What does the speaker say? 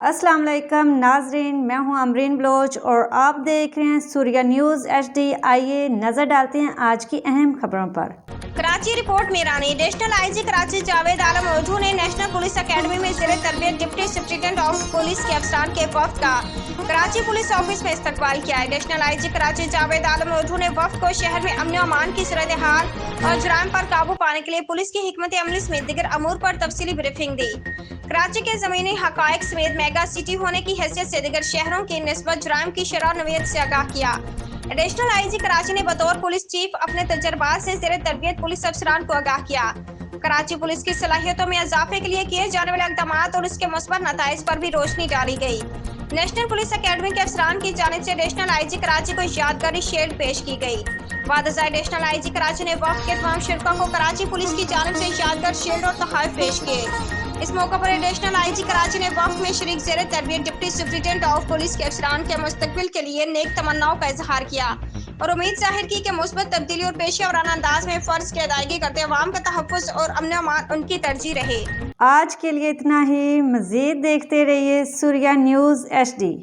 السلام علیکم ناظرین، میں ہوں امرین بلوچ اور آپ دیکھ رہے ہیں سوریہ نیوز HD۔ آئیے نظر ڈالتے ہیں آج کی اہم خبروں پر۔ Karachi report Mirani. Additional I G Karachi Javed Alam Odho نے نیشنل پولیس اکیڈمی میں زیر تربیت ڈپٹی سپرنٹنڈنٹ آف پولیس کے افسران کے وفد کا کراچی پولیس آفس میں استقبال کیا۔ Additional I G Karachi Javed Alam Odho نے وفد کو شہر میں امن و امان کی صورتحال اور جرائم پر قابو پانے کے لیے پولیس کی حکمت عملی سمیت دیگر امور پر تفصیلی بریفنگ دی۔ کراچی کے زمینی حقائق سمیت میگا سٹی ہونے کی حیثیت سے دیگر شہروں کی نسبت جرائم کی شرح و نوعیت سے آگاہ کیا۔ ایڈیشنل آئی جی کراچی نے بطور پولیس چیف اپنے تجربات سے زیر تربیت پولیس افسران کو آگاہ کیا۔ کراچی پولیس کی صلاحیتوں میں اضافے کے لیے کیے جانے والے اقدامات اور اس کے مثبت نتائج پر بھی روشنی ڈالی گئی۔ نیشنل پولیس اکیڈمی کے افسران کی جانب سے ایڈیشنل آئی جی کراچی کو یادگاری شیلڈ پیش کی گئی۔ بعد ازاں ایڈیشنل آئی جی کراچی نے وفد کے تمام شرکاء کو کراچی پولیس کی جانب سے یادگار شیلڈ اور تحائف پیش کیے۔ اس موقع پر ایڈیشنل آئی جی کراچی نے وفد میں شریک زیر تربیت ڈپٹی سپرنٹنڈنٹ آف پولیس کے افسران کے مستقبل کے لیے نیک تمناؤں کا اظہار کیا اور امید ظاہر کی کہ مثبت تبدیلی اور پیشہ ورانہ انداز میں فرض کی ادائیگی کرتے عوام کا تحفظ اور امن و امان ان کی ترجیح رہے۔ آج کے لیے اتنا ہی، مزید دیکھتے رہیے سوریہ نیوز HD۔